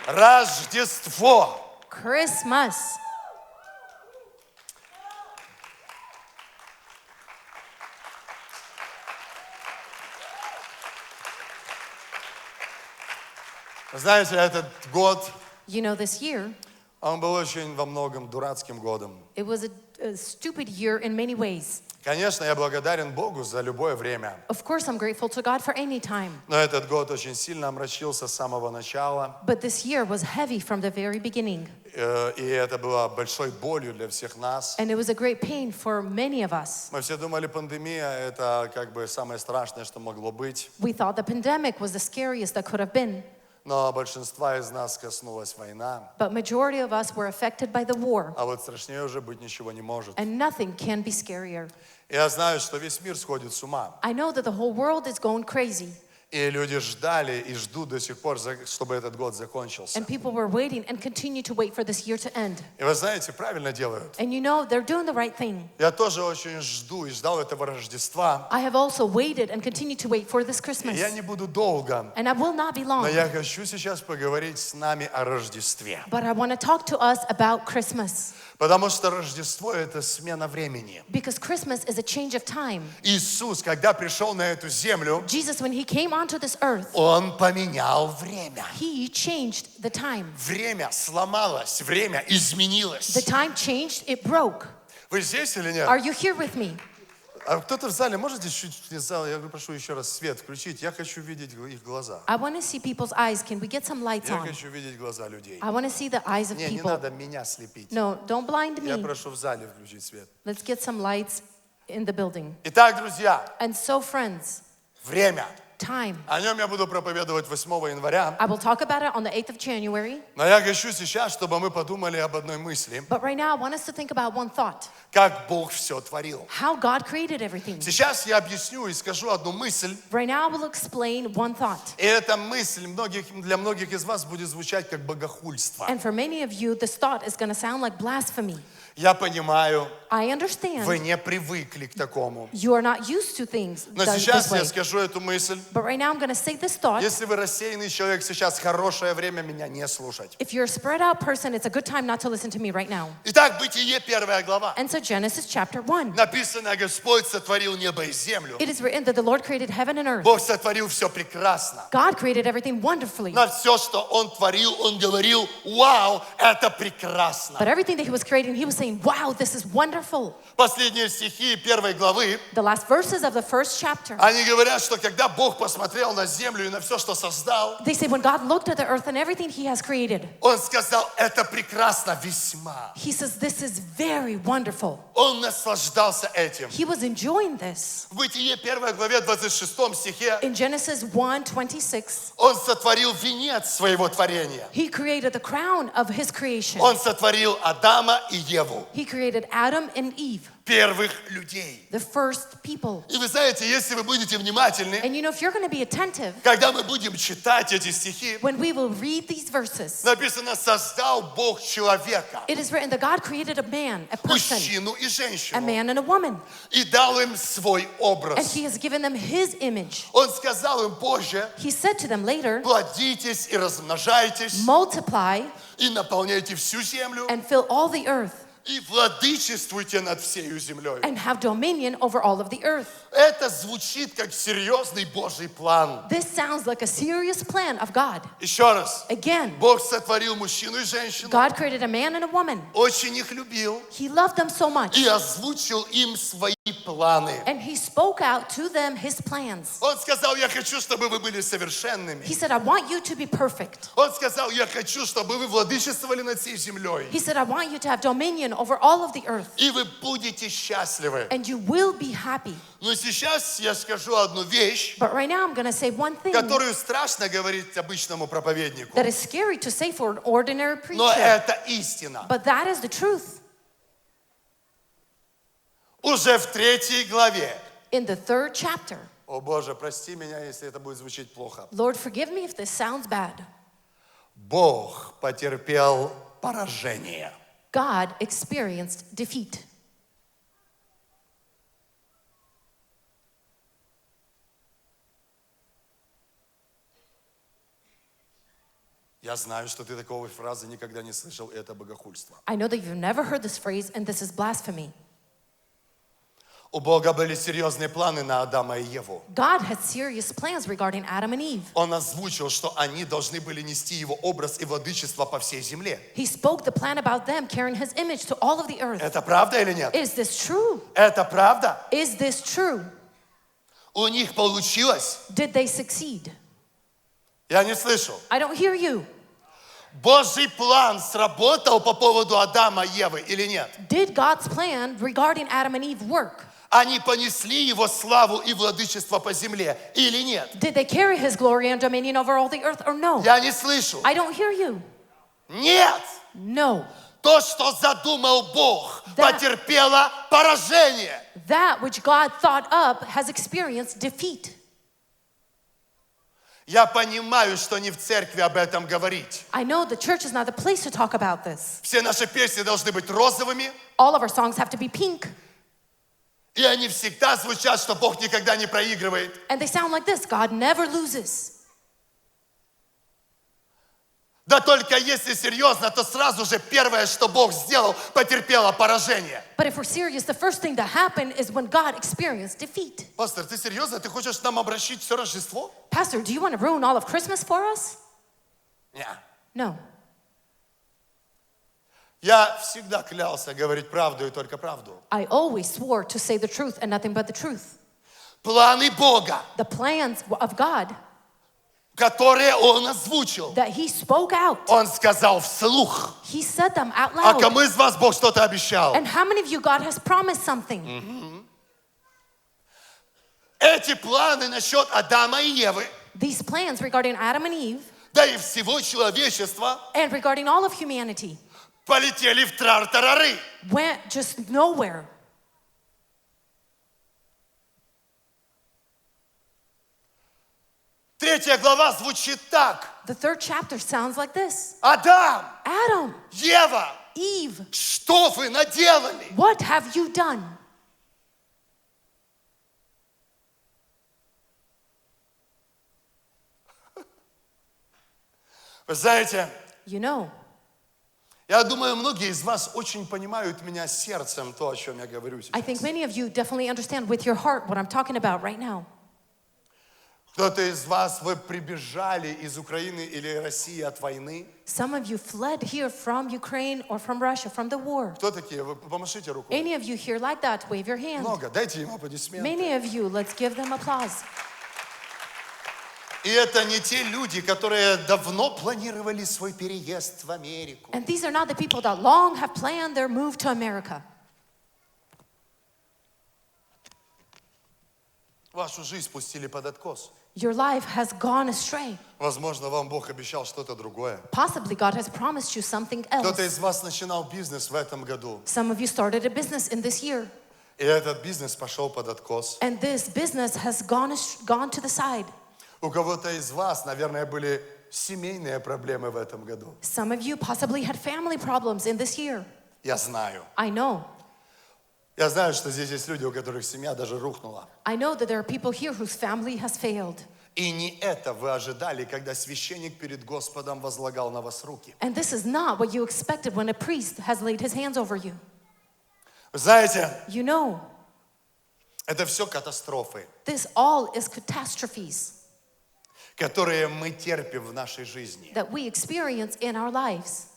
Рождество. Christmas. Знаете, этот год, You know, this year, он был очень во многом дурацким годом. it was a stupid year in many ways. Конечно, я благодарен Богу за любое время. Of course, I'm grateful to God for any time. Но этот год очень сильно омрачился с самого начала. But this year was heavy from the very beginning. И это было большой болью для всех нас. And it was a great pain for many of us. Мы все думали, пандемия – это как бы самое страшное, что могло быть. We thought the pandemic was the scariest that could have been. Но большинства из нас коснулась война. But majority of us were affected by the war. А вот страшнее уже быть ничего не может. And nothing can be scarier. Я знаю, что весь мир сходит с ума. I know that the whole world is going crazy. И люди ждали и ждут до сих пор, чтобы этот год закончился. And people were waiting and continue to wait for this year to end. И вы знаете, правильно делают. And you know, they're doing the right thing. Я тоже очень жду и ждал этого Рождества. I have also waited and continue to wait for this Christmas. Я не буду долго, And I will not be long. но я хочу сейчас поговорить с нами о Рождестве. But I want to talk to us about Christmas. Потому что Рождество – это смена времени. Because Christmas is a change of time. Иисус, когда пришел на эту землю, Jesus, when he came onto this earth, Он поменял время. he changed the time. Время сломалось, время изменилось. The time changed, it broke. Вы здесь или нет? Are you here with me? А кто-то в зале, можете чуть-чуть из зала, я прошу еще раз свет включить, я хочу видеть их глаза. I want to see people's eyes. Can we get some lights Я on? хочу видеть глаза людей. I want to see the eyes of Не people. надо меня слепить. No, don't blind Я me. прошу в зале включить свет. Let's get some lights in the building. Итак, друзья, And so, friends, время. time. О нем я буду проповедовать 8 января. I will talk about it on the 8th of January. Но я хочу сейчас, чтобы мы подумали об одной мысли. But right now, I want us to think about one thought. Как Бог все творил. How God created everything. Сейчас я объясню и скажу одну мысль. Right now, I will explain one thought. И эта мысль для многих из вас будет звучать как богохульство. And for many of you, this thought is going to sound like blasphemy. Я понимаю, I вы understand не привыкли к такому. you are not used to things Но done сейчас this way. я скажу эту мысль. But right now, I'm going to say this thought. Если вы рассеянный человек, сейчас хорошее время меня не слушать. If you're a spread out person, it's a good time not to listen to me right now. Итак, Бытие, 1 глава. And so Genesis chapter 1. Написано, Господь сотворил небо и землю. It is written that the Lord created heaven and earth. Бог сотворил все прекрасно. God created everything wonderfully. На все, что Он творил, Он говорил, вау, это прекрасно. But everything that he was creating, he was saying, wow, this is wonderful. Последние стихи 1 главы, The last verses of the first chapter, они говорят, что когда Бог посмотрел на землю и на все, что создал, they say when God looked at the earth and everything he has created, Он сказал, это прекрасно весьма. he says, this is very wonderful. Он наслаждался этим. He was enjoying this. В Бытие 1 главе 26 стихе In Genesis 1:26, Он сотворил венец своего творения. he created the crown of his creation. Он сотворил Адама и Еву, He created Adam and Eve, первых людей. the first people. И вы знаете, если вы будете внимательны, And you know, if you're going to be attentive, когда мы будем читать эти стихи, when we will read these verses, написано, создал Бог человека, it is written that God created a man, a person, мужчину и a женщину, man and a woman, и дал им свой and образ. he has given them his image. Он сказал им позже, He said to them later, плодитесь и размножайтесь, multiply и наполняйте всю землю, and fill all the earth и владычествуйте над всею землей. and have dominion over all of the earth. Это звучит как серьезный Божий план. This sounds like a serious plan of God. Еще раз. Again, Бог сотворил мужчину и женщину, God created a man and a woman. очень их любил He loved them so much, и озвучил им свои планы. and he spoke out to them his plans. Он сказал, я хочу, чтобы вы были совершенными. He said, I want you to be perfect. Он сказал, я хочу, чтобы вы владычествовали над всей землей. He said, I want you to have dominion over all of the earth, И вы будете счастливы. and you will be happy. Но сейчас я скажу одну вещь, But right now I'm going to say one thing которую страшно говорить обычному проповеднику. that is scary to say for an ordinary Но preacher. это истина. But that is the truth. Уже в 3 главе. In the 3rd chapter, О Боже, прости меня, если это будет звучать плохо. Lord, forgive me if this sounds bad. Бог потерпел поражение. God experienced defeat. Я знаю, что ты такого фразы никогда не слышал, и это богохульство. I know that you've never heard this phrase, and this is blasphemy. У Бога были серьезные планы на Адама и Еву. God had serious plans regarding Adam and Eve. Он озвучил, что они должны были нести его образ и владычество по всей земле. He spoke the plan about them carrying his image to all of the earth. Это правда или нет? Is this true? Это правда? Is this true? У них получилось? Did they succeed? Я не слышу. I don't hear you. Божий план сработал по поводу Адама и Евы или нет? Did God's plan regarding Adam and Eve work? Они понесли его славу и владычество по земле или нет? Did they carry his glory and dominion over all the earth or no? Я не слышу. I don't hear you. Нет! No. То, что задумал Бог, Да. потерпело поражение. That which God thought up has experienced defeat. Я понимаю, что не в церкви об этом говорить. I know the church is not the place to talk about this. Все наши песни должны быть розовыми, All of our songs have to be pink. и они всегда звучат, что Бог никогда не проигрывает. And they sound like this: God never loses. Да только если серьезно, то сразу же первое, что Бог сделал, потерпело поражение. But if we're serious, the first thing that happened is when God experienced defeat. Пастор, ты серьезно? Ты хочешь нам обращить все Рождество? Pastor, do you want to ruin all of Christmas for us? Нет. No. Я всегда клялся говорить правду и только правду. I always swore to say the truth and nothing but the truth. Планы Бога, The plans of God которые Он озвучил, that He spoke out, Он сказал вслух. He said them out А loud. кому из вас Бог что-то обещал? And how many of you God has promised something? Эти планы насчет Адама и Евы, These plans regarding Adam and Eve да и всего человечества, and regarding all of humanity полетели в трар-тарары. went just nowhere. Третья глава звучит так. The third chapter sounds like this: Адам, Adam, Ева, Eve, что вы наделали? what have you done? Вы знаете, You know, я думаю, многие из вас очень понимают меня сердцем, то, о чем я говорю I think сейчас. many of you definitely understand with your heart what I'm talking about right now. Кто-то из вас, вы прибежали из Украины или России от войны. Some of you fled here from Ukraine or from Russia, from the war. Кто такие? Вы помашите руку. Any of you here like that, wave your hand. Много. Дайте им аплодисменты. Many of you, let's give them applause. И это не те люди, которые давно планировали свой переезд в Америку. And these are not the people that long have planned their move to America. Вашу жизнь пустили под откос. Your life has gone astray. Возможно, вам Бог обещал что-то другое. Possibly God has promised you something Кто-то else. из вас начинал бизнес в этом году, Some of you started a business in this year, и этот бизнес пошел под откос. and this business has gone to the side. У кого-то из вас, наверное, были семейные проблемы в этом году. Some of you possibly had family problems in this year. Я знаю. I know. Я знаю, что здесь есть люди, у которых семья даже рухнула. I know that there are people here whose family has failed. И не это вы ожидали, когда священник перед Господом возлагал на вас руки. And this is not what you expected when a priest has laid his hands over you. Вы знаете, You know, это все катастрофы, this all is catastrophes которые мы терпим в нашей жизни. that we experience in our lives.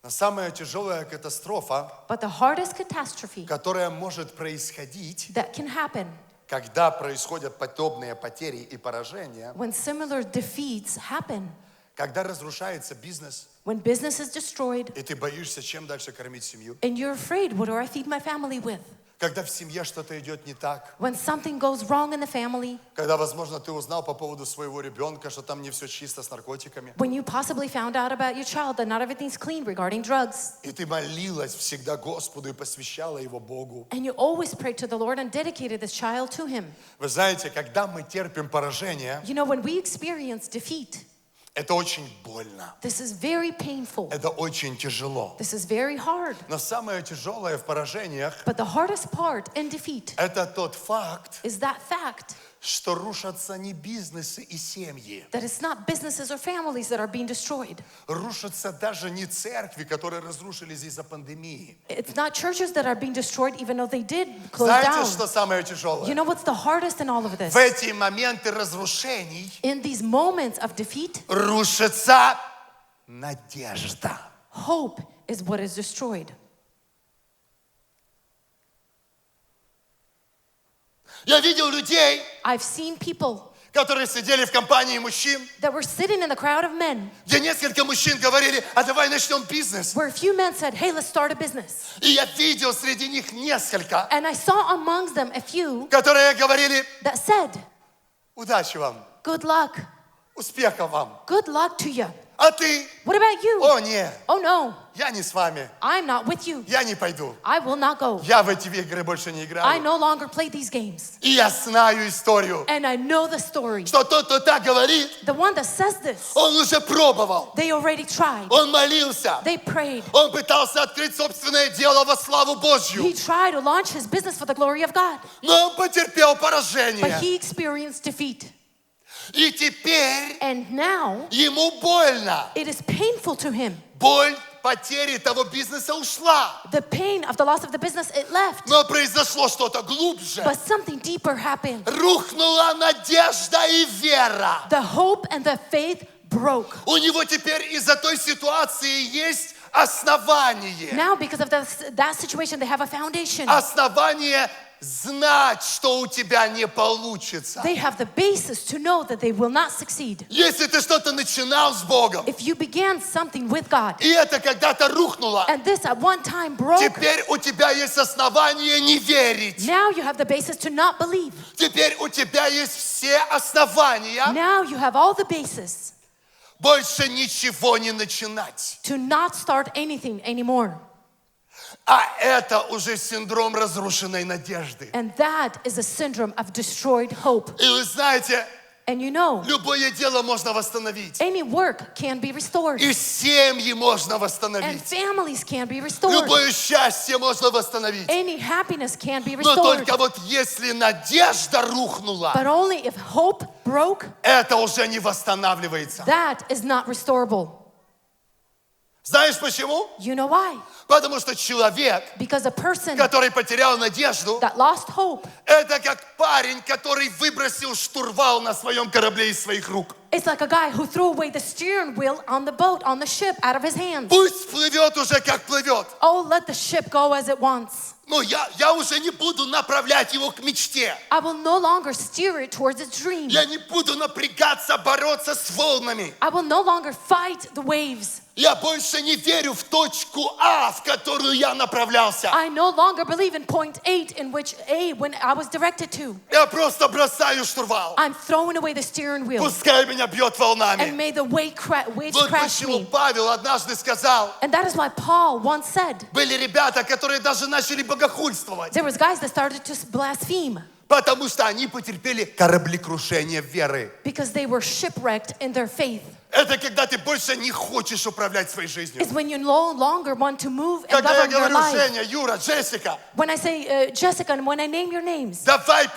Но самая тяжелая катастрофа, But the hardest catastrophe которая может происходить, that can happen когда происходят подобные потери и поражения, when similar defeats happen, когда разрушается бизнес, when business is destroyed, и ты боишься, чем дальше кормить семью, and you're afraid, what do I feed my family with? когда в семье что-то идет не так, When something goes wrong in the family, когда, возможно, ты узнал по поводу своего ребенка, что там не все чисто с наркотиками, when you possibly found out about your child that not everything's clean regarding drugs, и ты молилась всегда Господу и посвящала его Богу. and you always prayed to the Lord and dedicated this child to Him. Вы знаете, когда мы терпим поражение, You know, when we experience defeat, это очень больно, this is very painful. это очень тяжело. This is very hard. Но самое тяжелое в поражениях But the hardest part in defeat – это тот факт, is that fact что рушатся не бизнесы и семьи. that it's not businesses or families that are being destroyed. Рушатся даже не церкви, которые разрушились из-за пандемии. It's not churches that are being destroyed, even though they did close Знаете, что down. самое You тяжелое? know what's the hardest in all of this? В эти моменты разрушений In these moments of defeat, рушится надежда. hope is what is destroyed. Я видел людей, I've seen people которые сидели в компании мужчин, that were sitting in the crowd of men, где несколько мужчин говорили, а давай начнем бизнес. where a few men said, hey, let's start a business. И я видел среди них несколько, And I saw amongst them a few которые говорили, that said, удачи вам, good luck, успехов вам. good luck to you. А ты? What about you? О, нет, Oh no, я не с вами, I'm not with you. я не пойду. I will not go. Я в эти игры больше не I играю. no longer play these games. И я знаю историю, And I know the story. что тот, кто так говорит, The one that says this, он уже пробовал, they already tried. он молился, They prayed. он пытался открыть собственное дело во славу Божью, He tried to launch his business for the glory of God, но он потерпел but поражение. he experienced defeat. И теперь And now ему больно. it is painful to him. Боль потери того бизнеса ушла. The pain of the loss of the business, it left. Но произошло что-то глубже. But something deeper happened. Рухнула надежда и вера. The hope and the faith broke. У него теперь из-за той ситуации есть основание. Now, because of that situation, they have a foundation. Основание знать, что у тебя не получится. They have the basis to know that they will not succeed. Если ты что-то начинал с Богом, If you began something with God, и это когда-то рухнуло, and this at one time broke, теперь у тебя есть основание не верить. now you have the basis to not believe. Теперь у тебя есть все основания Now you have all the basis больше ничего не начинать. to not start anything anymore. А это уже синдром разрушенной надежды. And that is a syndrome of destroyed hope. И вы знаете, And you know, любое дело можно восстановить. any work can be restored. И семьи можно And восстановить. families can be restored. Любое счастье можно восстановить. Any happiness can be Но restored. только вот если надежда рухнула, But only if hope broke, это уже не восстанавливается. that is not restorable. Знаешь почему? You know why? Потому что человек, Because a person который потерял надежду, that lost hope, это как парень, который выбросил штурвал на своем корабле из своих рук. it's like a guy who threw away the steering wheel on the boat, on the ship, out of his hands. Пусть плывет уже как плывет. Oh, let the ship go as it wants. Но я уже не буду направлять его к мечте. I will no longer steer it towards its dream. Я не буду напрягаться, бороться с волнами. I will no longer fight the waves. Я больше не верю в точку А, в которую я направлялся. I no longer believe in point 8 in which when I was directed to. Я просто бросаю штурвал. I'm throwing away the steering wheel. Пускай меня бьет And волнами. may the waves Вот crash почему me. Павел однажды сказал, And that is why Paul once said, были ребята, которые даже начали богохульствовать, there was guys that started to blaspheme потому что они потерпели кораблекрушение веры. because they were shipwrecked in their faith. Это когда ты больше не хочешь управлять своей жизнью. It's when you no longer want to move and Когда я govern your говорю, life. Женя, Юра, Джессика, When I say Jessica and when I name your names, давай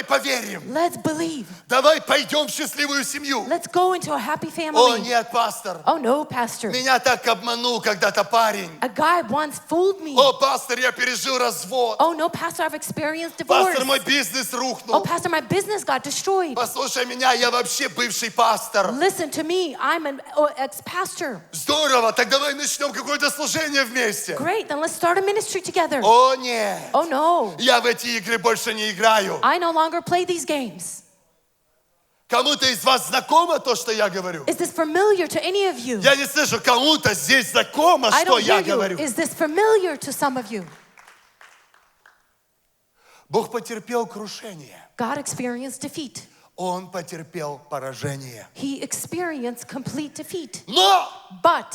поверим. let's believe. Давай пойдем в счастливую семью. Let's go into a happy О, family. нет, пастор. Oh no, pastor. Меня так обманул когда-то парень. A guy once fooled me. О, пастор, я пережил развод. Oh no, pastor, I've experienced divorce. Пастор, мой бизнес Oh, рухнул. pastor, my business got destroyed. Послушай меня, я вообще бывший пастор. Listen to me, I'm an ex-pastor. Здорово, так давай начнем какое-то служение вместе. Great, then let's start a ministry together. О, нет. Oh no, Я в эти игры больше не играю. I no longer play these games. Кому-то из вас знакомо то, что я говорю? Is this familiar to any of you? Я не слышу, кому-то здесь знакомо, I что don't я hear you. говорю. Is this familiar to some of you? Бог потерпел крушение. God experienced defeat. Он потерпел поражение. He experienced complete defeat. Но But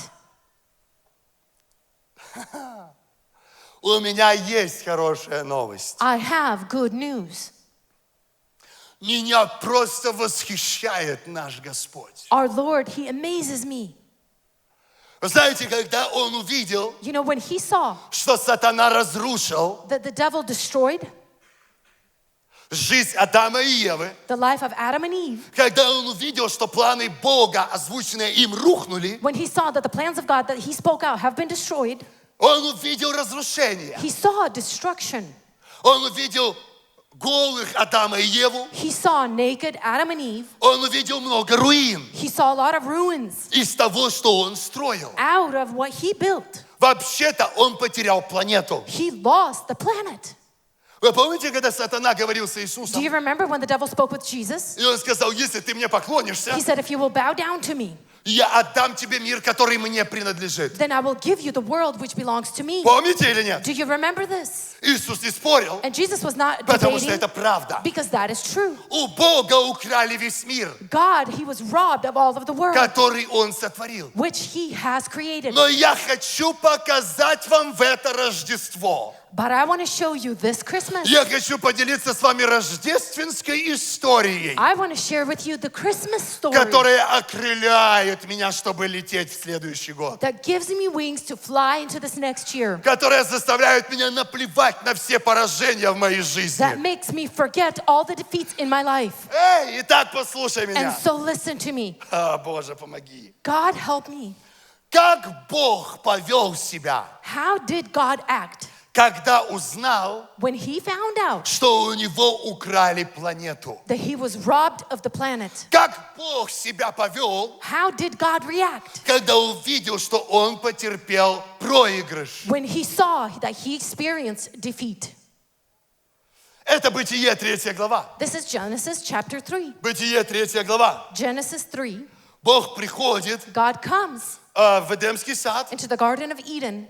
у меня есть хорошая новость. I have good news. Меня просто восхищает наш Господь. Our Lord, He amazes me. Вы знаете, когда Он увидел, You know, when He saw что сатана разрушил, that the devil destroyed, жизнь Адама и Евы, the life of Adam and Eve, когда он увидел, что планы Бога, озвученные им, рухнули, when he saw that the plans of God that he spoke out have been destroyed, он увидел разрушение. he saw destruction. Он увидел голых Адама и Еву. He saw naked Adam and Eve. Он увидел много руин He saw a lot of ruins из того, что он строил. out of what he built. Вообще-то он потерял планету. He lost the planet. Вы помните, когда сатана говорил с Do Иисусом? you remember when the devil spoke with Jesus? И он сказал, если ты мне поклонишься, He said, if you will bow down to me, я отдам тебе мир, который мне принадлежит. then I will give you the world which belongs to me. Помните или нет? Do you remember this? Иисус не спорил, And Jesus was not потому что debating это правда. because that is true. У Бога украли весь мир, God, he was robbed of all of the world который Он сотворил. which he has created. Но я хочу показать вам в это Рождество. But I want to show you this Christmas. Я хочу поделиться с вами рождественской историей, I want to share with you the Christmas story которая окрыляет меня, чтобы лететь в следующий год. that gives me wings to fly into this next year. Которая заставляет меня наплевать на все поражения в моей That жизни. makes me forget all the defeats in my life. Эй, итак, послушай And меня. so listen to me. О, Боже, помоги. God help me. Как Бог повел себя, How did God act когда узнал, when he found out что у него украли планету? that he was robbed of the planet? Как Бог себя повел, How did God react когда увидел, что он потерпел проигрыш? when he saw that he experienced defeat? Это Бытие 3 глава. This is Genesis chapter 3. Бытие 3 глава. Genesis 3. Бог приходит God comes в Эдемский сад. into the Garden of Eden.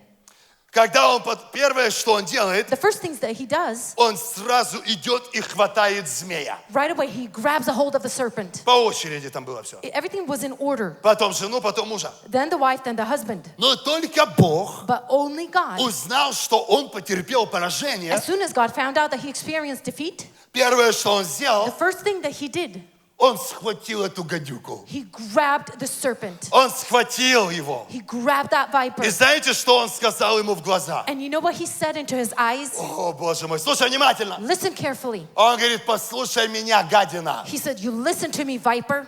Когда он, первое, что он делает, The first things that he does, он сразу идет и хватает змея. right away he grabs a hold of the serpent. По очереди там было все. Everything was in order. Потом жену, потом мужа. Then the wife, then the husband. Но только Бог But only God, узнал, что он потерпел поражение. as soon as God found out that he experienced defeat, Первое, что он the сделал, first thing that he did, он схватил эту гадюку. he grabbed the serpent. Он схватил его. He grabbed that viper. И знаете, что он сказал ему в глаза? And you know what he said into his eyes? О, Боже мой, слушай внимательно. Listen carefully. Он говорит, послушай меня, гадина. He said, you listen to me, viper.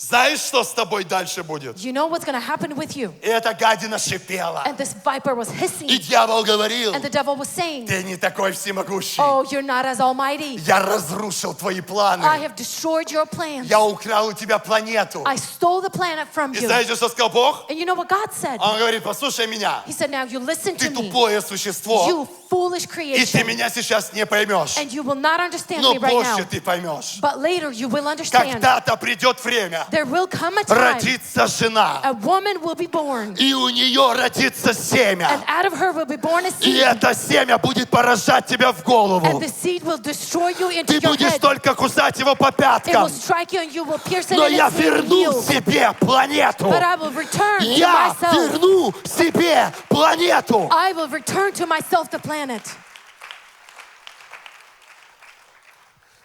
Знаешь, что с тобой дальше будет? You know what's going to happen with you. И эта гадина шипела. And this viper was hissing. И дьявол говорил, And the devil was saying, ты не такой всемогущий. oh, you're not as almighty. Я разрушил твои планы. I have destroyed your plans. Я украл у тебя планету. I stole the planet from И you. знаете, что сказал Бог? And you know what God said? Он говорит, послушай меня. He said, now you listen Ты to me, тупое существо. you foolish И ты creation. меня сейчас не поймешь. And you will not understand Но me right now. позже ты поймешь. But later you will understand. Когда-то придет время. There will come a time Родится жена. a woman will be born. И у нее родится семя. And out of her will be born a И seed. это семя будет поражать тебя в голову. And the seed will destroy you into Ты your будешь head. только кусать его по It пяткам. will strike you and you will pierce it Но and я its will верну heal. себе планету. But I will return to Я myself. верну себе планету. I will return to myself the planet.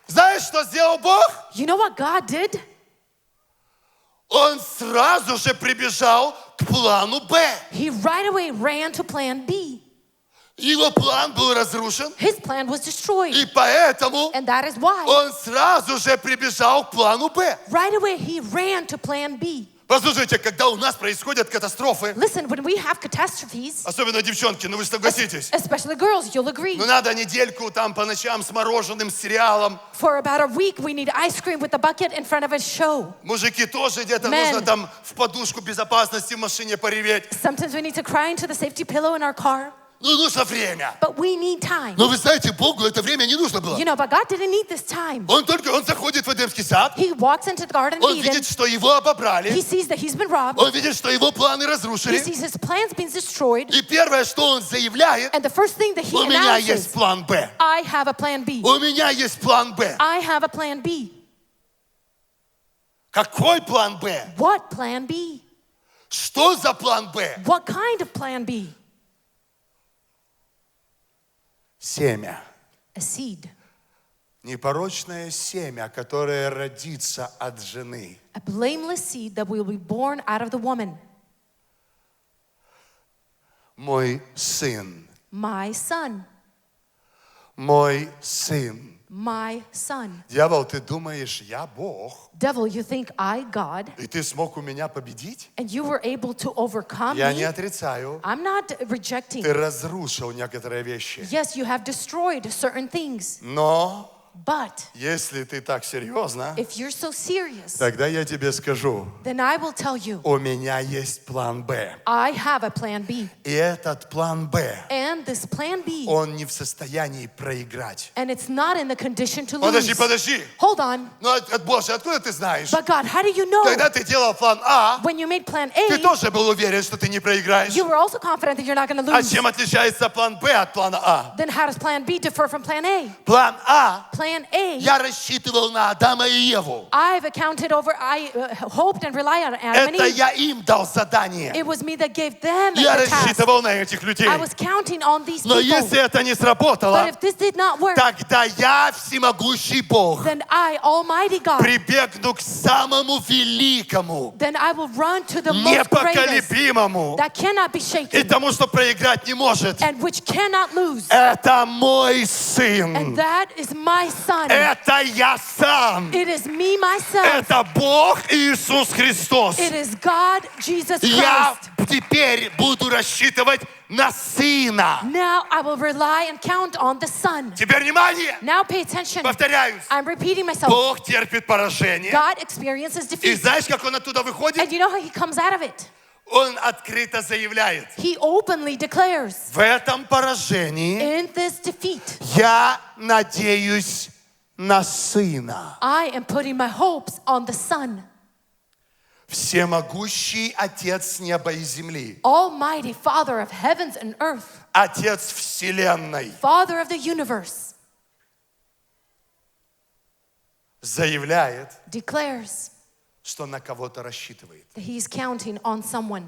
Знаешь, что сделал Бог? You know what God did? Он сразу же прибежал к плану Б. He right away ran to plan B. Его план был разрушен, His plan was destroyed. и поэтому And that is why он сразу же прибежал к плану Б. right away he ran to plan B. Послушайте, когда у нас происходят катастрофы, Listen, when we have catastrophes, особенно девчонки, ну вы согласитесь, especially girls, you'll agree, ну надо недельку там по ночам с мороженым, с сериалом. for about a week we need ice cream with a bucket in front of a show. Мужики тоже где-то Men. нужно там в подушку безопасности в машине пореветь. Sometimes we need to cry into the safety pillow in our car, Ну нужно время. but we need time. Но вы знаете, Богу это время не нужно было. You know, but God didn't need this time. Он заходит в Эдемский сад, He walks into the Garden of он Eden. видит, что его обобрали, He sees that he's been robbed. он видит, что его планы He разрушили. sees his plans being destroyed. И первое, что он заявляет, And the first thing that he у меня есть announces, план Б. I have a plan B. У меня есть план Б. I have a plan B. Какой план Б? What plan B? Что за план Б? What kind of plan B? Семя. A seed. Непорочное семя, которое родится от жены. A blameless seed that will be born out of the woman. Мой сын. My son. Мой сын. my son. Дьявол, ты думаешь, я Бог, Devil, you think I, God, и ты смог у меня победить? and you were able to overcome Я не me? отрицаю. I'm not rejecting. Ты разрушил некоторые вещи. Yes, you have destroyed certain things. Но But если ты так серьезно, if you're so serious, тогда я тебе скажу, then I will tell you, у меня есть план Б. I have a plan B. И этот план Б, And this plan B, он не в состоянии проиграть. and it's not in the condition to Подожди, lose. подожди. Hold on. Ну, Боже, откуда ты знаешь? But God, how do you know? Когда ты делал план А, When you made plan ты A, тоже был уверен, что ты не проиграешь. you were also confident that you're not going to А lose. чем отличается план Б от плана А? Then how does plan B differ from plan A? План А, Plan A, я рассчитывал на Адама и Еву. I hoped and relied on Adam and Это Eve. я им дал задание. It was me that gave them Я the task. рассчитывал на этих людей. I was counting on these Но people. если это не But сработало, if this did not work, тогда я, всемогущий Бог, then I, Almighty God, прибегну к самому великому, then I will run to the most greatest непоколебимому that cannot be и shaken тому, что проиграть не может. and which cannot lose. Это мой And сын. that is my son. Это я сам. It is me, myself. Это Бог Иисус Христос. It is God, Jesus Я Christ. теперь буду рассчитывать на сына. Now I will rely and count on the Son. Теперь внимание. Now pay attention. Повторяюсь. I'm repeating myself. Бог терпит поражение. God experiences И defeat. знаешь, как он оттуда выходит? And you know how he comes out of it? Он открыто заявляет: He openly declares, в этом поражении in this defeat, я надеюсь на сына. I am putting my hopes on the Son. Всемогущий Отец неба и земли, Almighty Father of heavens and earth, Отец вселенной, Father of the universe, заявляет, declares что на кого-то рассчитывает. that he's counting on someone.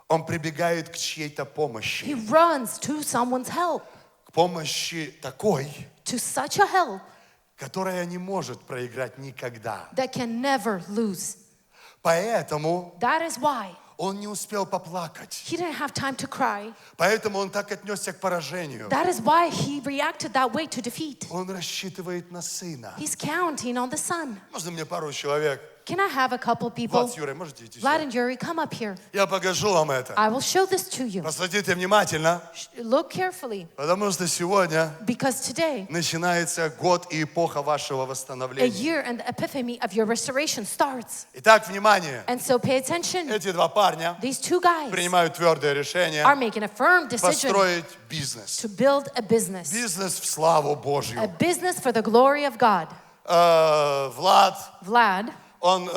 Он прибегает к чьей-то He помощи, runs to someone's help, к помощи такой, to such a help которая не может проиграть никогда. that can never lose. Поэтому That is why он не успел поплакать. he didn't have time to cry. Поэтому он так отнесся к поражению. That is why he reacted that way to defeat. Он рассчитывает на сына. He's counting on the Son. Можно мне пару человек? Can I have a couple people? Влад с Юрой, можете идти Vlad сюда? and Yuri, come up here. Я покажу вам это. I will show this to you. Посмотрите внимательно, Look carefully, потому что сегодня because today, начинается год и эпоха вашего a восстановления. year and the epiphany of your restoration starts. Итак, внимание. And so pay attention. Эти два парня These two guys принимают твердое are решение making a firm decision построить бизнес. to build a business. Бизнес в славу A Божью. business for the glory of God. Влад, Vlad, он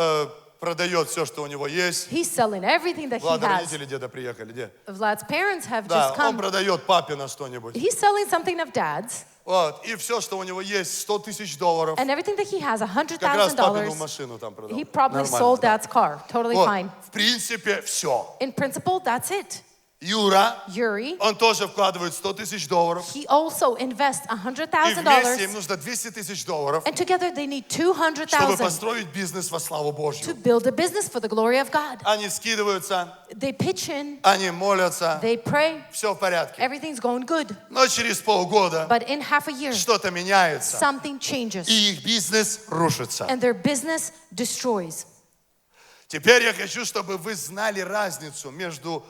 продает все, что у него есть. he's selling everything that he Влада, has. родители деда приехали, где? Vlad's parents have Да, just он come. продает папе на что-нибудь. He's selling something of dad's, Вот. И все, что у него есть, $100 000. and everything that he has, Как раз папину $100,000. машину там продал. He probably Нормально, sold да. dad's car. Totally Вот. fine. В принципе, все. In principle, that's it. Юра, Yuri, он тоже вкладывает $100 000. he also invests И вместе им $100,000, нужно $200 000, and together they need чтобы $200,000 построить бизнес во славу to Божью. build a business for the glory of God. Они скидываются, They pitch in, они молятся, they pray, все в порядке. everything's going good. Но через полгода But in half a year, что-то меняется, something changes, и их бизнес рушится. and their business destroys. Теперь я хочу, чтобы вы знали разницу между,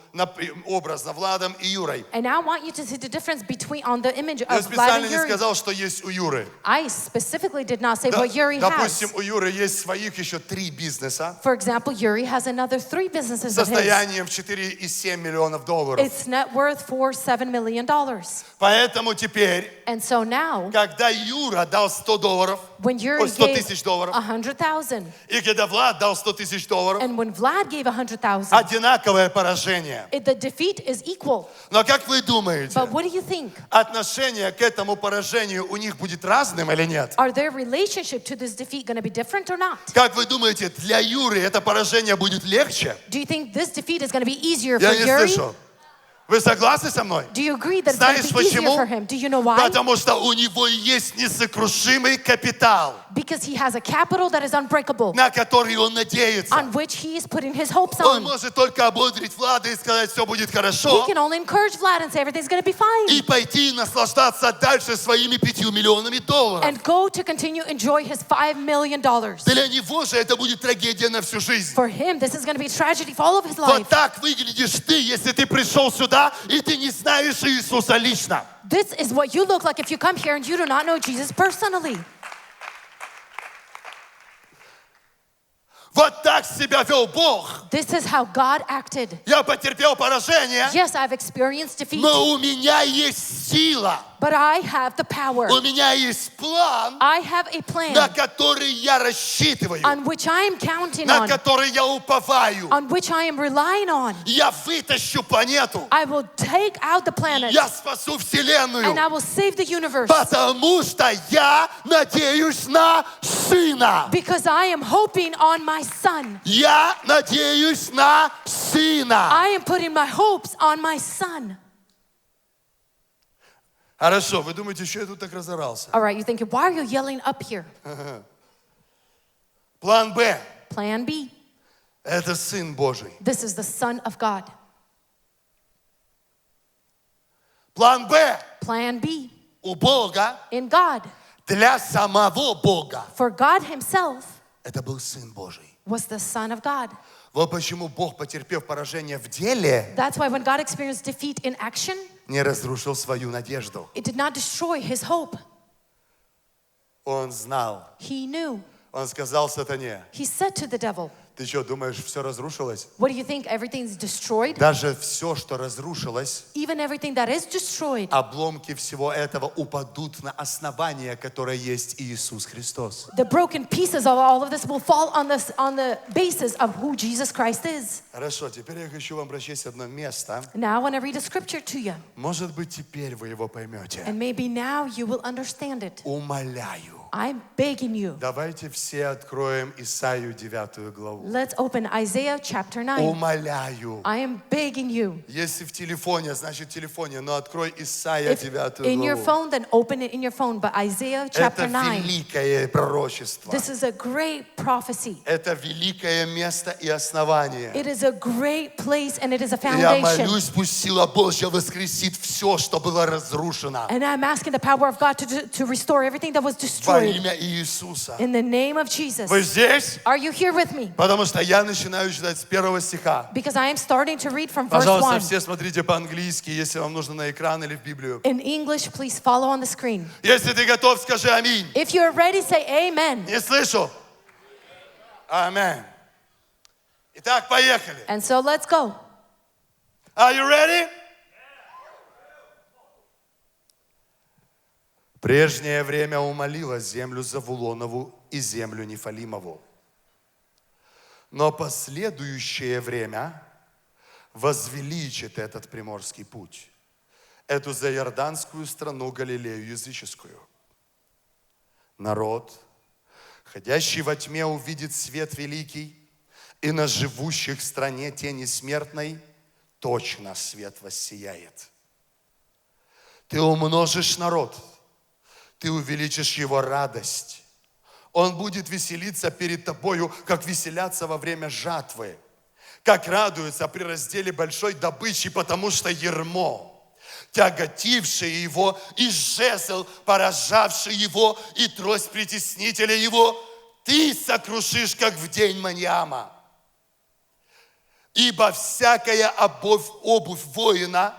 образно, Владом и Юрой. And now I want you to see the difference between on the image Я of Vlad специально and не Yuri. сказал, что есть у Юры. I specifically did not say what Yuri Допустим, has. у Юры есть своих еще 3 бизнеса For example, Yuri has another 3 businesses с of his. состоянием в $4,7 миллионов. Its net worth for $7 million. Поэтому теперь, And so now, когда Юра дал $100, when Yuri $100 gave000, $100,000, и когда Влад дал $100 000, and when Vlad gave $100,000, одинаковое поражение. the defeat is equal. Но как вы думаете, But what do you think? отношение к этому поражению у них будет разным или нет? Are their relationship to this defeat going to be different or not? Как вы думаете, для Юры это поражение будет легче? Do you think this defeat is going to be easier for Я не Yuri? слышу. Вы согласны со мной? Do you agree that it's going Знаешь to be easier почему? for him? Do you know why? Потому что у него есть несокрушимый капитал, Because he has a capital that is unbreakable, на который он надеется. on which he is putting his hopes Он on. может только ободрить Влада и сказать, все будет He хорошо, can only encourage Vlad and say everything's going to be fine. и пойти наслаждаться дальше своими $5 миллионами. And go to continue enjoy his $5 million. Для него же это будет трагедия на всю жизнь. For him, this is going to be a tragedy for all of his Вот life. так выглядишь ты, если ты пришел сюда, и ты не знаешь Иисуса лично. This is what you look like if you come here and you do not know Jesus personally. Вот так себя вел Бог. This is how God acted. Я потерпел поражение, Yes, I've experienced defeat, но у меня есть сила. but I have the power. У меня есть план, I have a plan на который я рассчитываю, on which I am counting на on, который я уповаю. on which I am relying on. Я вытащу планету. I will take out the planet Я спасу Вселенную. and I will save the universe Потому что я надеюсь на Сына. because I am hoping on my Son. Я надеюсь на Сына. I am putting my hopes on my Son. Хорошо, вы думаете, что я тут так разорался? All right, you're thinking, why are you yelling up here? План Б. Plan B. Это Сын Божий. This is the Son of God. План Б. Plan B. У Бога, In God. для самого Бога. For God himself Это был Сын Божий. was the Son of God. Вот почему Бог, потерпев поражение в деле, That's why when God experienced defeat in action, не разрушил свою надежду. it did not destroy his hope. Он знал. He knew. Он сказал сатане, He said to the devil, ты что, думаешь, все разрушилось? what do you think? Everything's destroyed? Даже все, что разрушилось, Even everything that is destroyed, обломки всего этого упадут на основание, которое есть Иисус Христос. the broken pieces of all of this will fall on the basis of who Jesus Christ is. Хорошо, теперь я хочу вам прочесть одно место. Now I want to read a scripture to you. Может быть, теперь вы его поймете. And maybe now you will understand it. Умоляю. I'm begging you. Давайте все откроем Исаию 9 главу. Let's open Isaiah chapter 9. Умоляю. I am begging you. Если в телефоне, значит в телефоне, но открой Исаия If 9 in your главу. phone, then open it in your phone. But Isaiah chapter Это 9, великое пророчество. this is a great prophecy. Это великое место и основание. It is a great place and it is a Я foundation. молюсь, пусть сила Божья воскресит все, что было разрушено. And I'm asking the power of God to restore everything that was Во destroyed имя Иисуса. in the name of Jesus. Вы здесь? Are you here with me? Потому что я начинаю читать с 1 стиха. Because I am starting to read from verse Пожалуйста, 1. все смотрите по-английски, если вам нужно на экран или в Библию. In English, please follow on the screen. Если ты готов, скажи аминь. If you're ready, say amen. Не слышу? Аминь. Итак, поехали. And so let's go. Are you ready? Прежнее время умолило землю Завулонову и землю Нефалимову. Но последующее время возвеличит этот приморский путь, эту заиорданскую страну Галилею языческую. Народ, ходящий во тьме, увидит свет великий, и на живущих в стране тени смертной точно свет воссияет. Ты умножишь народ, ты увеличишь его радость. Он будет веселиться перед тобою, как веселятся во время жатвы, как радуются при разделе большой добычи, потому что ярмо, тяготившее его, и жезл, поражавший его, и трость притеснителя его, ты сокрушишь, как в день Маньяма. Ибо всякая обувь воина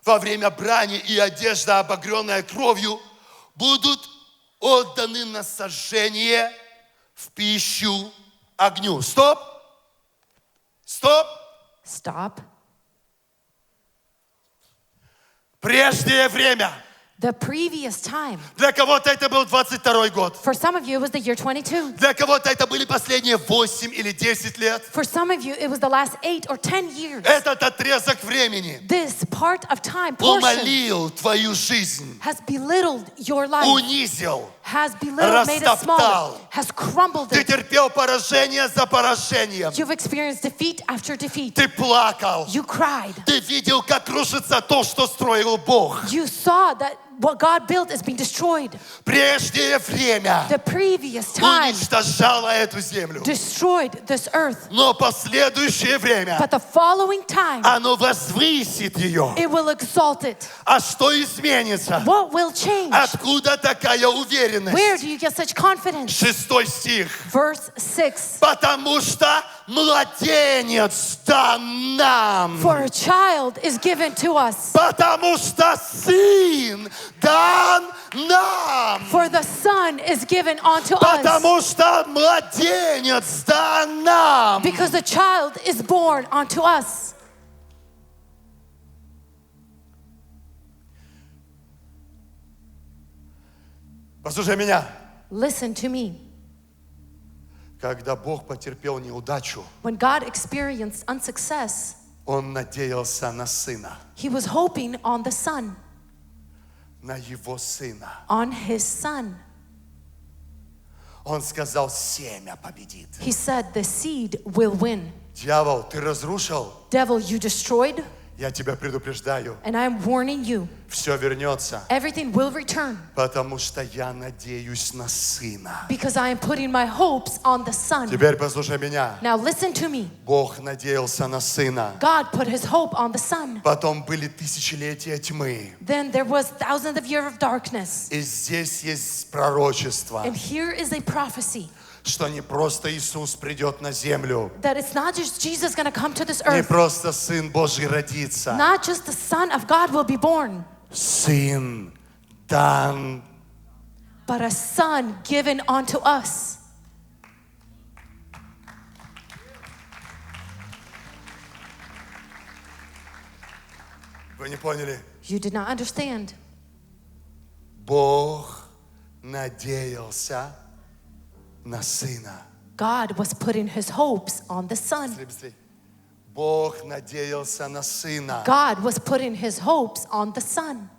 во время брани и одежда, обогренная кровью, будут отданы на сожжение в пищу огню. Стоп! Стоп! Stop. Прежнее время. The previous time. Для кого-то это был 22-й год. For some of you, it was the year 22. Для кого-то это были последние 8 или 10 лет. For some of you, it was the last 8 or 10 years. Этот отрезок времени This part of time, portion, умолил твою жизнь, has belittled your life, унизил, has belittled, made us smaller, растоптал. has crumbled Ты it. терпел поражение за поражением. You've experienced defeat after defeat. Ты плакал. You cried. Ты видел, как рушится то, что строил Бог. You saw that what God built is being destroyed. Прежнее время The previous time уничтожало эту землю. destroyed this earth. Но последующее время But the following time, оно возвысит ее. it will exalt it. А что изменится? What will change? Откуда такая уверенность? Where do you get such confidence? 6 стих. Verse 6. Потому что младенец дан нам. For a child is given to us. Потому что сын дан нам. For the Son is given unto us. Потому что младенец дан нам. Because the child is born unto us. Послушай меня. Listen to me. Когда Бог потерпел неудачу, When God experienced unsuccess, Он надеялся на сына, he was hoping on the Son, на его сына. on his Son. Он сказал, семя победит. He said, the seed will win. Дьявол, ты разрушил? Devil, you destroyed, Я тебя предупреждаю. and I am warning you, Все вернется, everything will return. потому что я надеюсь на сына. Because I am putting my hopes on the Son. Теперь послушай меня. Now listen to me. Бог надеялся на сына. God put his hope on the Son. Потом были тысячелетия тьмы. Then there was thousands of years of darkness. И здесь есть пророчество, And here is a prophecy что не просто Иисус придет на землю, that it's not just Jesus going to come to this не earth. просто Сын Божий родится. Not just the Son of God will be born, Сын дан. but a Son given unto us. Вы не поняли? You did not understand. Бог надеялся на сына. God was putting his hopes on the Son. Быстрее, быстрее. Бог надеялся на сына. God was putting his hopes on the Son.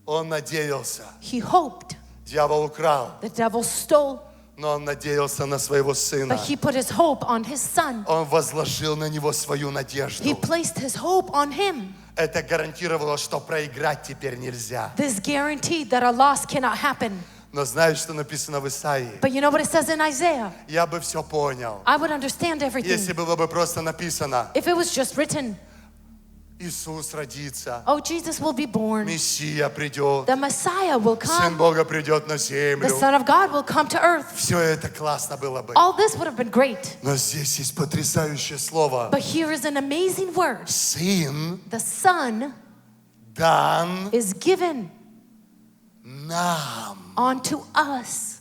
Он надеялся. He hoped. Дьявол украл, The devil stole, но он надеялся на своего сына. but he put his hope on his Son. Он возложил на него свою надежду. He placed his hope on him. Это гарантировало, что проиграть теперь нельзя. This guaranteed that a loss cannot happen. Но знаешь, что написано в Исаии? But you know what it says in Isaiah? Я бы все понял, I would understand everything если было бы просто написано: if it was just written, Иисус родится, oh, Jesus will be born, Мессия придет, the Messiah will Сын come, Бога придет на the землю. Son of God will come to earth. Все это классно было бы. All this would have been great. Но здесь есть потрясающее слово. But here is an amazing word. Сын The Son дан is given нам. unto us.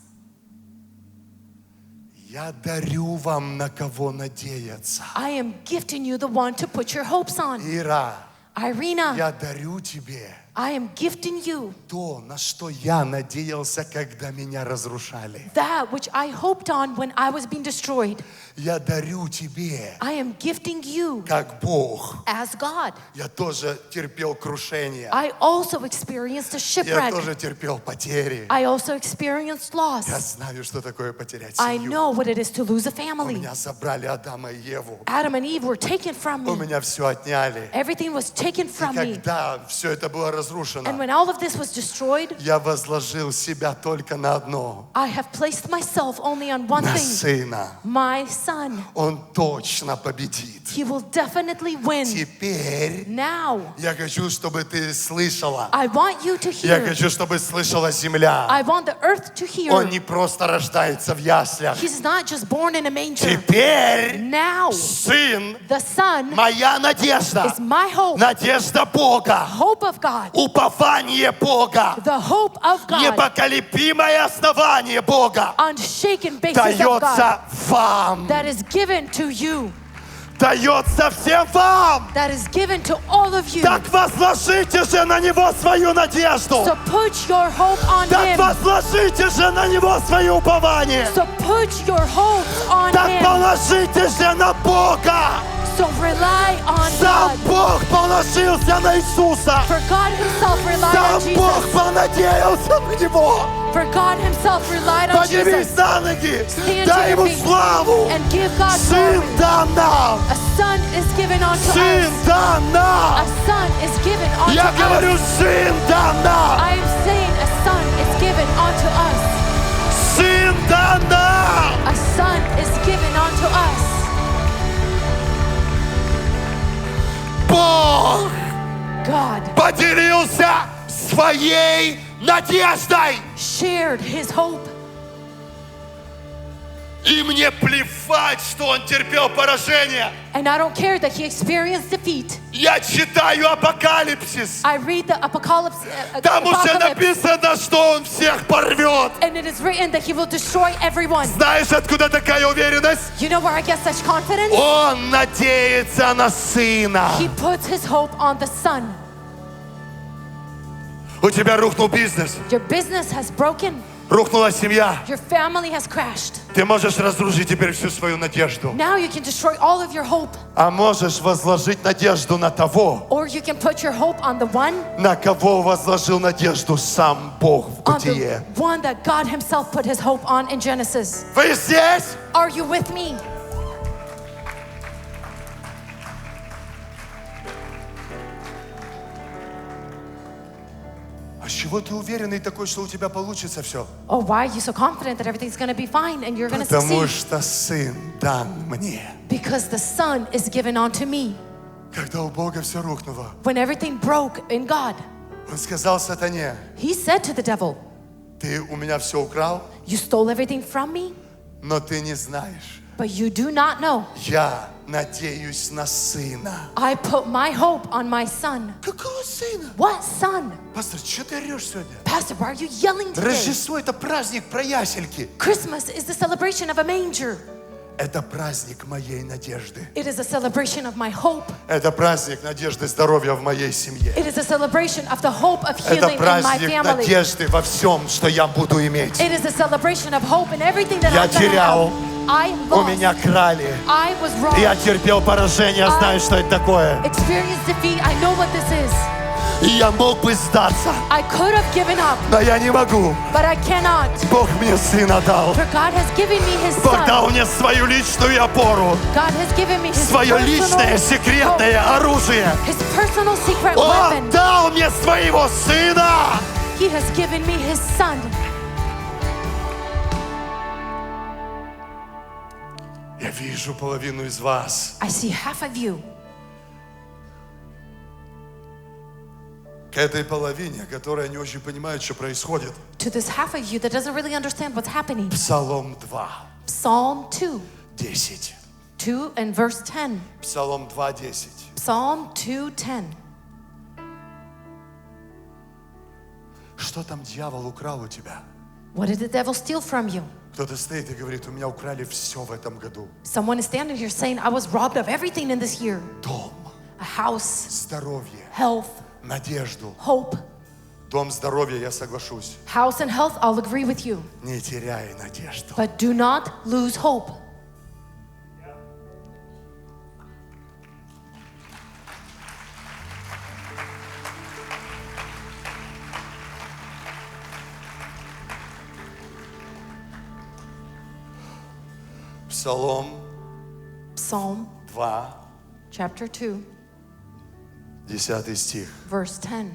Я дарю вам, на кого надеяться. I am gifting you the one to put your hopes on. Ира, Irina, я дарю тебе I am gifting you то, на что я надеялся, когда меня разрушали. that which I hoped on when I was being destroyed. Я дарю тебе, I am gifting you как Бог. as God. Я тоже терпел крушение. I also experienced a Я shipwreck. тоже терпел потери. I also experienced Я loss. знаю, что такое потерять I семью. know what it is to lose a У family. меня забрали Адама и Еву. Adam and Eve were taken from У me. меня все отняли. Everything was taken И from me. когда все это было And разрушено, when all of this was destroyed, я возложил себя только на одно. I have placed myself only on one На thing. сына. My Son. Он точно победит. He will definitely win. Теперь Now, я хочу, чтобы ты слышала. I want you to Я hear. хочу, чтобы слышала земля. I want the earth to hear. Он не просто рождается в яслях. He's not just born in a manger. Теперь Now, сын, the Son моя надежда, is my hope. надежда Бога, Hope of God. упование Бога, The hope of God. непоколебимое основание Бога Unshaken basis of God. дается вам, That is given to you. дается всем вам. That is given to all of you. Так возложите же на Него свою надежду. So put your hope on Так Him. возложите же на Него свое упование. So put your hope on Так Him. положите же на Бога. So Don't rely on Сам God. Бог положился на Иисуса. For God himself relied Сам on Бог Jesus. понадеялся на Него. For God himself relied on Поднимись Jesus. на ноги, Stand дай to your Ему feet славу. and give God Сын glory. дан нам. A son is given unto Сын us. дан A нам. son is given unto Я говорю, us. сын дан нам. I am saying a son is given unto us. Сын дан нам. A son is given unto us. Бог God поделился своей надеждой. shared his hope. И мне плевать, что он терпел поражение. And I don't care that he experienced defeat. Я читаю Апокалипсис. I read the apocalypse. Там уже Apocalypse, написано, что он всех порвет. and it is written that he will destroy everyone. Знаешь, откуда такая уверенность? You know where I get such confidence? Он надеется на Сына. He puts his hope on the son. У тебя рухнул бизнес, Your business has broken. рухнула семья. Your family has crashed. Ты можешь разрушить теперь всю свою надежду. Now you can destroy all of your hope. А можешь возложить надежду на того, Or you can put your hope on the one, на кого возложил надежду сам Бог в on the Бытие. one that God himself put his hope on in Genesis. Вы здесь? Are you with me? А с чего ты уверенный такой, что у тебя получится все? Oh, why are you so confident that everything's going to be fine and you're going to Потому succeed? что Сын дан мне. Because the son is given unto me. Когда у Бога все рухнуло, When everything broke in God, Он сказал сатане: he said to the devil, ты у меня все украл, you stole everything from me, но ты не знаешь. but you do not know. Я надеюсь на Сына. I put my hope on my son. Какого Сына? What son? Пастор, что ты орешь сегодня? Pastor, why are you yelling today? Рождество — это праздник про ясельки. Christmas is the celebration of a manger. Это праздник моей надежды. It is a celebration of my hope. Это праздник надежды здоровья в моей семье. It is a celebration of the hope of Это healing in my праздник family. надежды во всем, что я буду иметь. It is a celebration of hope in everything that Я I'm gonna терял. have. I У lost. меня крали. I was wrong. Я терпел поражение, знаю, что это такое. Experienced defeat. I know what this is. И я мог бы сдаться, I could have given up, но я не могу. but I cannot. Бог мне Сына дал. For God has given me His Бог Son. дал мне свою личную опору, God has given me His свое личное personal секретное hope, оружие. His personal secret Он weapon. дал мне своего Сына. He has given me His Son. Я вижу половину из вас. I see half of you. К этой половине, которая не очень понимает, что происходит. To this half of you that doesn't really understand what's happening. Псалом 2, Psalm 2, 10. 2 and verse 10. Псалом 2, 10. Psalm 2:10. Что там дьявол украл у тебя? What did the devil steal from you? Кто-то стоит и говорит: у меня украли все в этом году. Someone is standing here saying, I was robbed of everything in this year. Дом, A house, здоровье, health, надежду. hope. Дом, здоровье, я соглашусь. House and health, I'll agree with you. Не теряй надежду. But do not lose hope. Псалом Psalm 2, chapter 2, 10 стих. verse 10.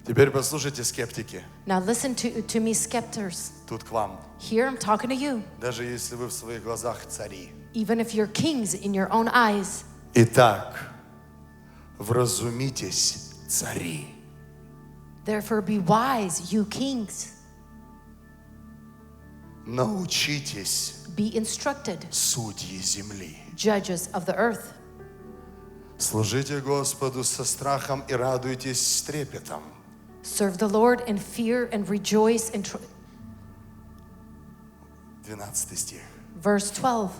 Теперь послушайте, скептики. Now listen to me, skepters. Тут к вам. Here I'm talking to you. Даже если вы в своих глазах цари. Even if you're kings in your own eyes. Итак, вразумитесь, цари. Therefore be wise, you kings. Научитесь, Be instructed, судьи земли. judges of the earth. Служите Господу со страхом и радуйтесь с трепетом. Serve the Lord in fear and rejoice in 12 стих. verse 12.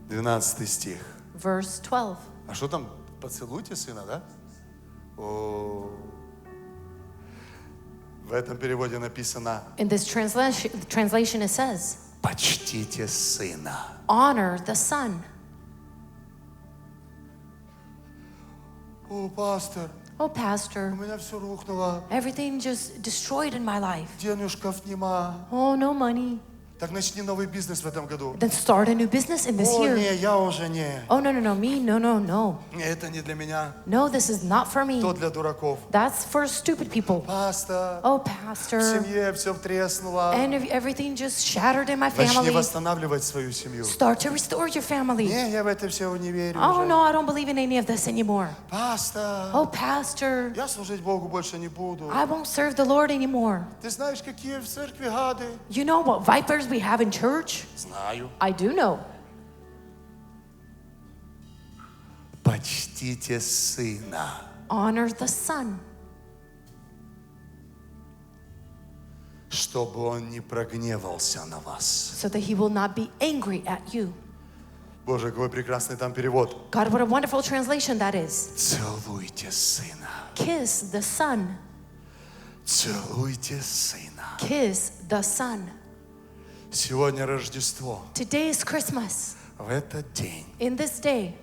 12 стих. Verse 12. А что там? Поцелуйте сына, да? О. В этом переводе написано: In this translation it says, Почтите Сына. Honor the Son. О, пастор, Oh, у Pastor, меня все рухнуло. everything just destroyed in my life. Денежков нема. Oh, no money. Так начни новый бизнес в этом году. Then start a new business in this О, year. не, я уже не. Oh, no, me, no. Это не для меня. No, this is not for me. То для дураков. That's for stupid people. Пастор, Oh, в Pastor, семье все треснуло. and everything just shattered in my Начни family. восстанавливать свою семью. Start to restore your family. Не, я в это все не верю Oh, уже. no, I don't believe in any of this anymore. Пастор, Oh, Pastor, я служить Богу больше не буду. I won't serve the Lord anymore. Ты знаешь, какие в церкви гады? You know what vipers we have in church? Знаю. I do know. Почтите Сына. Honor the Son, Чтобы Он не прогневался на вас. so that he will not be angry at you. Боже, какой прекрасный там перевод. God, what a wonderful translation that is. Целуйте Сына. Kiss the Son. Целуйте Сына. Kiss the Son. Сегодня Рождество. Today is Christmas. В этот день In this day,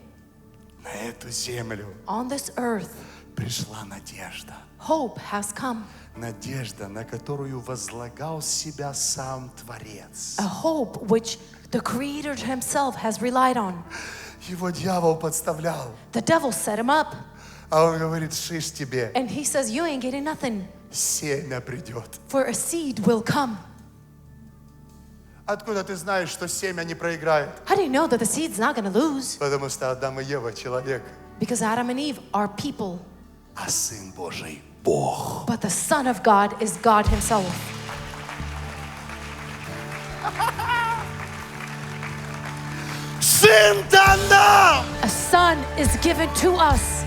на эту землю on this earth, пришла надежда. hope has come. Надежда, на которую возлагал себя сам Творец. A hope which the Creator himself has relied on. Его дьявол подставлял. The devil set him up. А он говорит, шиш тебе, And he says, you ain't getting nothing, семя придет. for a seed will come. Откуда ты знаешь, что семя не проиграет? How do you know that the seed's not going to lose? Потому что Адам и Ева человек, Because Adam and Eve are people, а Сын Божий Бог. but the Son of God is God himself. Сын дан нам! A son is given to us.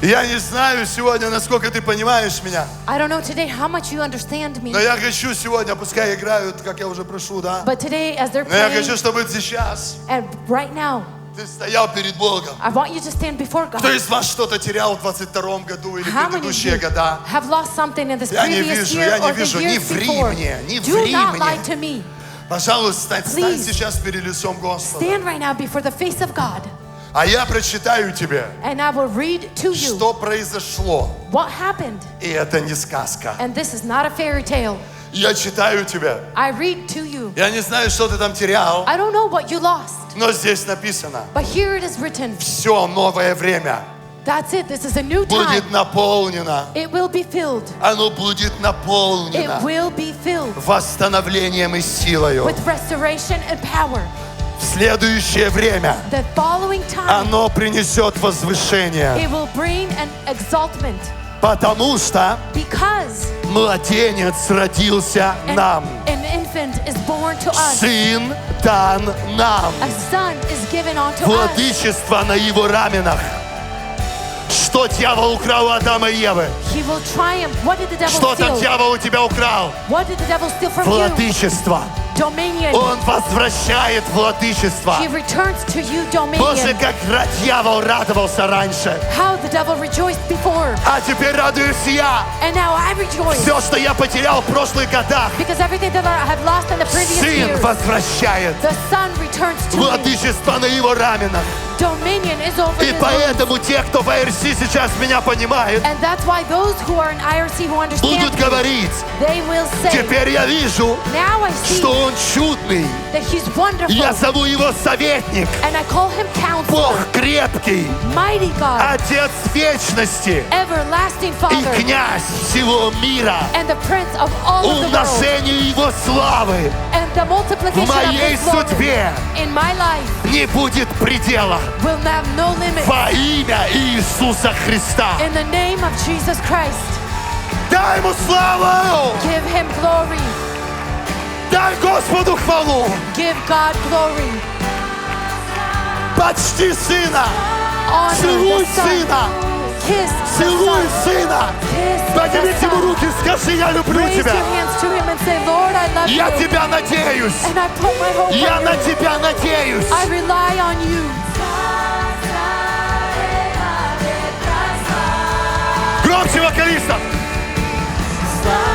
Я не знаю сегодня, насколько ты понимаешь меня, I don't know today how much you understand me, но я хочу сегодня, пускай играют, как я уже прошу, да? but today as they're Но я playing, хочу, чтобы сейчас and right now, ты стоял перед Богом. I want you to stand before Кто God. из вас что-то терял в 22-м году или How many of предыдущие you года? have lost something in this Я не previous вижу, year я не or the вижу, не years ври before? мне, не Do ври not lie мне. to me. Пожалуйста, стань Please. сейчас перед лицом Господа. Stand right now before the face of God, А я прочитаю тебе, and I will read to you что произошло. what happened. И это не сказка. And this is not a fairy tale. Я читаю тебе. I read to you. Я не знаю, что ты там терял, I don't know what you lost, но здесь написано. but here it is written. Все новое время That's it. This is a new time. будет наполнено. It will be filled. Оно будет It наполнено will be filled восстановлением и силою. with restoration and power. В следующее время The following time, оно принесет возвышение, it will bring an exaltment, потому что because младенец родился нам. an infant is born to us. Сын дан нам. A son is given unto us. Владычество на его раменах. Что дьявол украл у Адама и Евы? He will triumph. What did the devil Что там steal? дьявол у тебя украл? What did the devil steal from you? Владычество. Dominion. Он возвращает владычество. He returns to you Боже, dominion. как дьявол радовался раньше. How the devil rejoiced before, А теперь радуюсь я. and now I rejoice. Все, что я потерял в прошлых годах, Because everything that I have lost in the previous Сын years, возвращает. the son returns to me. Владычество на его раменах. Dominion is over И his life. поэтому те, кто в IRC сейчас меня понимает, And that's why those who are in IRC who understand будут me, говорить, they will say, теперь я вижу, now I see что он чудный. that he's wonderful. Я зову его советник, And I call him Бог Counselor, крепкий, Mighty God, Отец вечности Everlasting и Father, князь всего мира. and the Prince of all of the world, Умножению его славы and the в multiplication of моей His glory судьбе in my life не будет предела. will have no limit. Во имя Иисуса Христа. In the name of Jesus Christ, Дай ему славу! give Him glory. Дай Господу хвалу! Give God glory. Почти Сына! Honor Целуй the Son. Сына! Kiss the Целуй Son. Сына! Kiss Поднимите the ему Son. руки, скажи, я люблю Raise your тебя! hands to Him and say, Lord, I love Я you. тебя надеюсь! And I put my hope Я on на you. тебя надеюсь! I rely on you. Громче вокалистов! Слава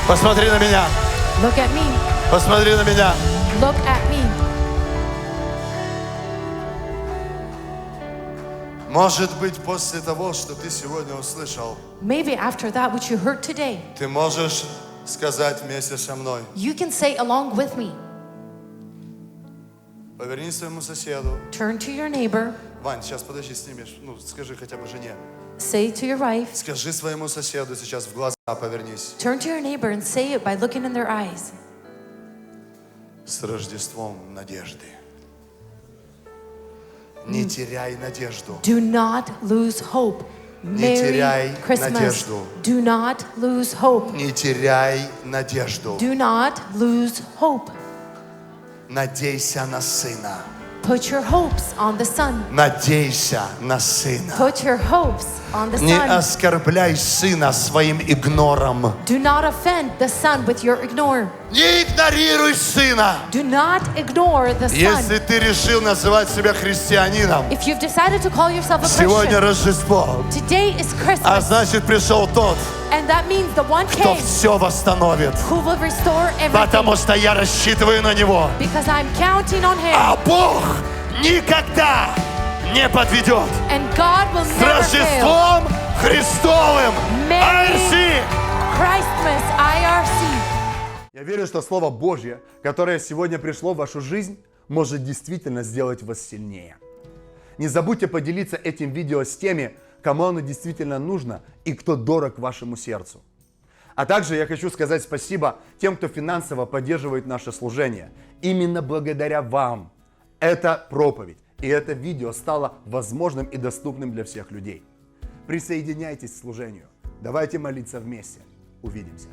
Посмотри на меня. Look at me. Посмотри на меня. Look at me. Может быть, после того, что ты сегодня услышал, Maybe after that, what you heard today, ты можешь сказать вместе со мной. you can say along with me. Повернись к своему соседу. Turn to your neighbor. Вань, сейчас подожди, снимешь. Ну, скажи хотя бы жене. Say to your wife. Скажи своему соседу сейчас в глаза повернись. Turn to your neighbor and say it by looking in their eyes. С Рождеством надежды. Не теряй надежду. Do not lose hope. Не теряй Merry Christmas. надежду. Do not lose hope. Не теряй надежду. Do not lose hope. Надейся на Сына. Put your hopes on the Son. Надейся на Сына. Put your hopes on the Не Son. оскорбляй Сына своим игнором. Do not offend the Son with your ignore. Не игнорируй Сына. Do not ignore the Son. Если ты решил называть себя христианином, If you've decided to call yourself a сегодня Christian, Рождество, today is а Christmas, значит пришел тот, and that means the one кто came все восстановит. who will restore Потому everything. что я рассчитываю на Него. Because I'm counting on Him, А Бог никогда не подведет. and God will С never fail. Рождеством Христовым! Merry IRC! Christmas, IRC. Я верю, что Слово Божье, которое сегодня пришло в вашу жизнь, может действительно сделать вас сильнее. Не забудьте поделиться этим видео с теми, кому оно действительно нужно и кто дорог вашему сердцу. А также я хочу сказать спасибо тем, кто финансово поддерживает наше служение. Именно благодаря вам эта проповедь и это видео стало возможным и доступным для всех людей. Присоединяйтесь к служению. Давайте молиться вместе. Увидимся.